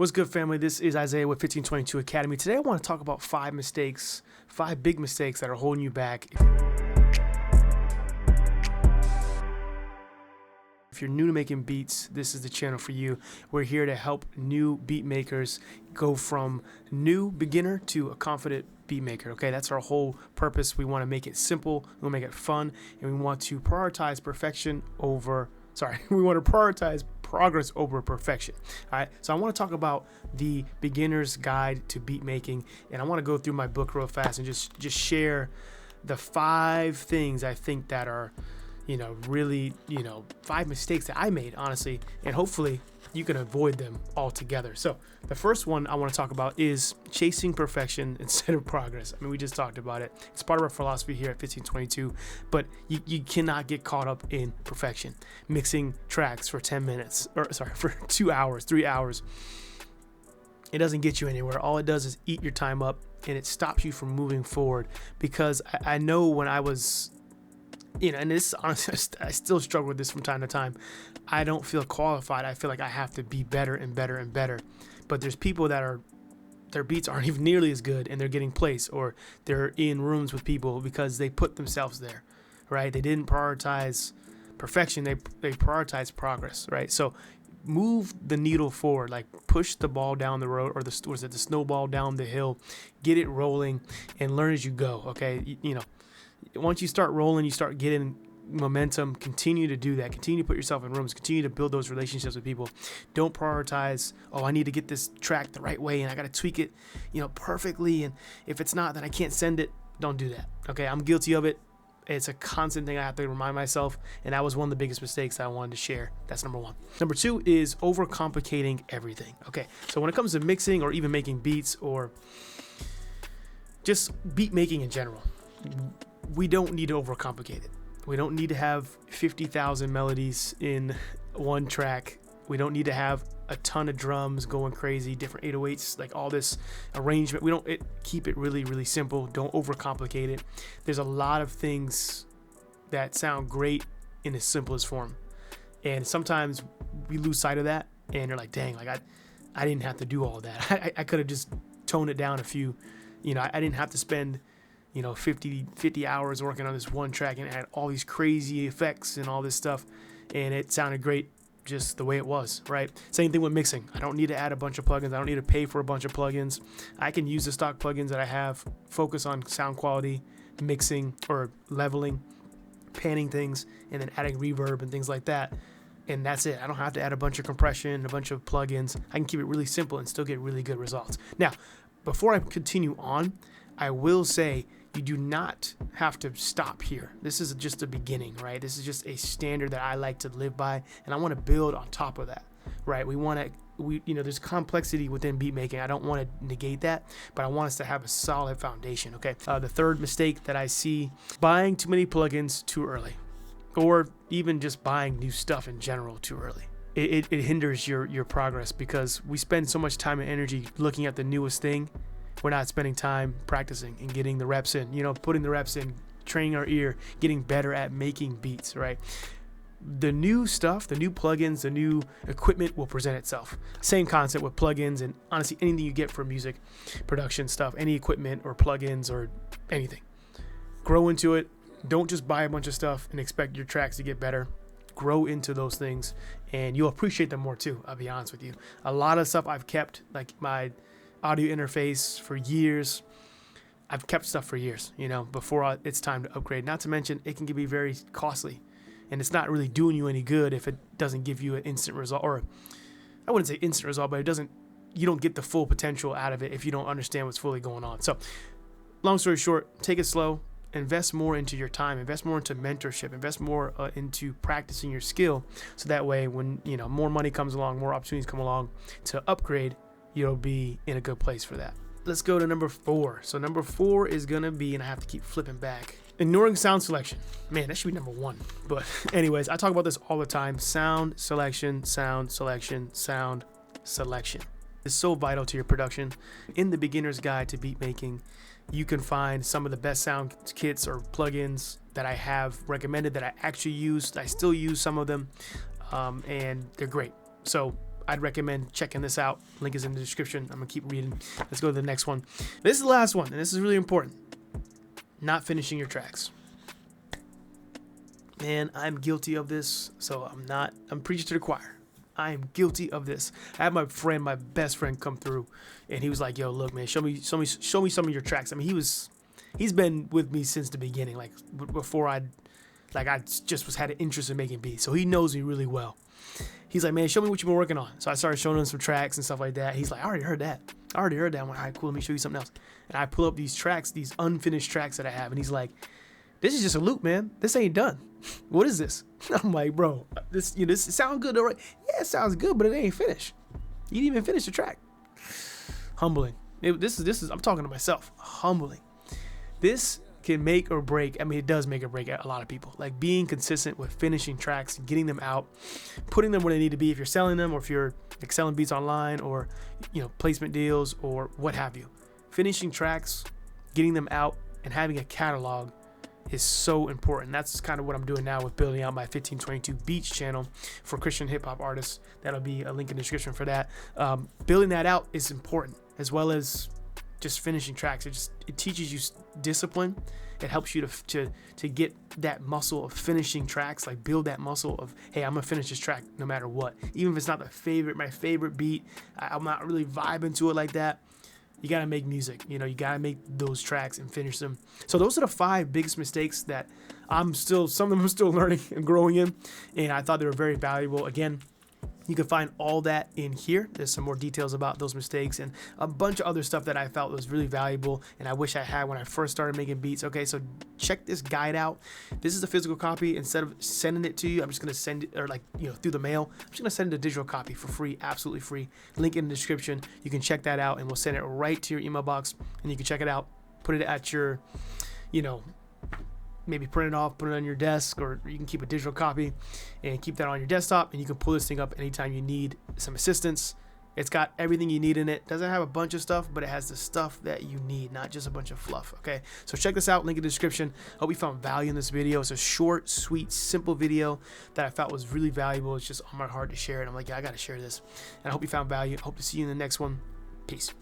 What's good, family? This is Isaiah with 1522 Academy. Today I want to talk about 5 big mistakes that are holding you back. If you're new to making beats, this is the channel for you. We're here to help new beat makers go from new beginner to a confident beat maker. Okay, that's our whole purpose. We want to make it simple, we want to make it fun, and we want to prioritize we want to prioritize progress over perfection. All right, so I want to talk about the beginner's guide to beat making, and I want to go through my book real fast and just share the 5 things I think that are, really, 5 mistakes that I made, honestly, and hopefully you can avoid them altogether. So the first one I want to talk about is chasing perfection instead of progress. I mean, we just talked about it. It's part of our philosophy here at 1522, but you cannot get caught up in perfection. Mixing tracks for 2 hours, 3 hours. It doesn't get you anywhere. All it does is eat your time up, and it stops you from moving forward. Because I know when I was, and this, honestly, I still struggle with this from time to time. I don't feel qualified. I feel like I have to be better and better and better. But there's people that their beats aren't even nearly as good, and they're getting placed, or they're in rooms with people because they put themselves there, right? They didn't prioritize perfection. They prioritize progress, right? So move the needle forward, like push the ball down the road, or the snowball down the hill, get it rolling, and learn as you go. Okay, once you start rolling, you start getting momentum. Continue to do that. Continue to put yourself in rooms. Continue to build those relationships with people. Don't prioritize, I need to get this track the right way and I got to tweak it, perfectly. And if it's not, then I can't send it. Don't do that. Okay, I'm guilty of it. It's a constant thing I have to remind myself, and that was one of the biggest mistakes I wanted to share. That's number 1. Number 2 is overcomplicating everything. Okay, so when it comes to mixing or even making beats or just beat making in general, we don't need to overcomplicate it. We don't need to have 50,000 melodies in one track. We don't need to have a ton of drums going crazy, different 808s, like all this arrangement. Keep it really, really simple. Don't overcomplicate it. There's a lot of things that sound great in its simplest form. And sometimes we lose sight of that, and you're like, dang, I didn't have to do all that. I could have just toned it down a few. I didn't have to spend 50 hours working on this one track and add all these crazy effects and all this stuff, and it sounded great just the way it was, right? Same thing with mixing. I don't need to add a bunch of plugins. I don't need to pay for a bunch of plugins. I can use the stock plugins that I have, focus on sound quality, mixing or leveling, panning things, and then adding reverb and things like that. And that's it. I don't have to add a bunch of compression, a bunch of plugins. I can keep it really simple and still get really good results. Now, before I continue on, I will say you do not have to stop here. This is just a beginning, right? This is just a standard that I like to live by, and I want to build on top of that, right? There's complexity within beat making. I don't want to negate that, but I want us to have a solid foundation, okay? The third mistake that I see, buying too many plugins too early, or even just buying new stuff in general too early. It hinders your progress, because we spend so much time and energy looking at the newest thing. We're not spending time practicing and getting the reps in, putting the reps in, training our ear, getting better at making beats, right? The new stuff, the new plugins, the new equipment will present itself. Same concept with plugins and honestly anything you get for music production stuff, any equipment or plugins or anything. Grow into it. Don't just buy a bunch of stuff and expect your tracks to get better. Grow into those things and you'll appreciate them more too, I'll be honest with you. A lot of stuff I've kept, like my audio interface, for years. I've kept stuff for years, before it's time to upgrade. Not to mention, it can be very costly, and it's not really doing you any good if it doesn't give you an instant result, or I wouldn't say instant result, but you don't get the full potential out of it if you don't understand what's fully going on. So, long story short, take it slow. Invest more into your time. Invest more into mentorship. Invest more into practicing your skill, so that way, when more money comes along, more opportunities come along to upgrade, you'll be in a good place for that. Let's go to number 4. So number 4 is going to be, and I have to keep flipping back, ignoring sound selection. Man, that should be number 1. But anyways, I talk about this all the time. Sound selection, sound selection, sound selection. It's so vital to your production. In the beginner's guide to beat making, you can find some of the best sound kits or plugins that I have recommended that I actually use. I still use some of them, and they're great. So I'd recommend checking this out. Link is in the description. I'm gonna keep reading. Let's go to the next one. This is the last one, and this is really important. Not finishing your tracks. Man, I'm guilty of this, so I'm preaching to the choir. I am guilty of this. I had my best friend come through, and he was like, "Yo, look, man, show me some of your tracks." I mean, he's been with me since the beginning, like before I just had an interest in making beats, so he knows me really well. He's like, "Man, show me what you've been working on." So I started showing him some tracks and stuff like that. He's like, "I already heard that. I'm like, all right, cool. Let me show you something else." And I pull up these tracks, these unfinished tracks that I have, and he's like, "This is just a loop, man. This ain't done. What is this?" I'm like, "Bro, this sounds good, all right." "Yeah, it sounds good, but it ain't finished. You didn't even finish the track." Humbling. This is I'm talking to myself. Humbling. This can make or break. I mean, it does make or break a lot of people. Like being consistent with finishing tracks, getting them out, putting them where they need to be. If you're selling them, or if you're like selling beats online, or placement deals, or what have you, finishing tracks, getting them out, and having a catalog is so important. That's kind of what I'm doing now with building out my 1522 Beats channel for Christian hip hop artists. That'll be a link in the description for that. Building that out is important, as well as just finishing tracks. It teaches you discipline. It helps you to get that muscle of finishing tracks, like build that muscle of, hey, I'm gonna finish this track no matter what. Even if it's not my favorite beat, I'm not really vibing to it like that. You gotta make music, you gotta make those tracks and finish them. So those are the 5 biggest mistakes that some of them I'm still learning and growing in, and I thought they were very valuable. Again, you can find all that in here. There's some more details about those mistakes and a bunch of other stuff that I felt was really valuable and I wish I had when I first started making beats. Okay, so check this guide out. This is a physical copy. Instead of sending it to you, I'm just gonna send it, or through the mail. I'm just gonna send it a digital copy for free, absolutely free. Link in the description. You can check that out, and we'll send it right to your email box, and you can check it out. Put it at your, maybe print it off, put it on your desk, or you can keep a digital copy and keep that on your desktop, and you can pull this thing up anytime you need some assistance. It's got everything you need in it. Doesn't have a bunch of stuff, but it has the stuff that you need, not just a bunch of fluff. Okay, so check this out, link in the description. Hope you found value in this video. It's a short, sweet, simple video that I felt was really valuable. It's just on my heart to share it. I'm like, yeah, I gotta share this, and I hope you found value. Hope to see you in the next one. Peace.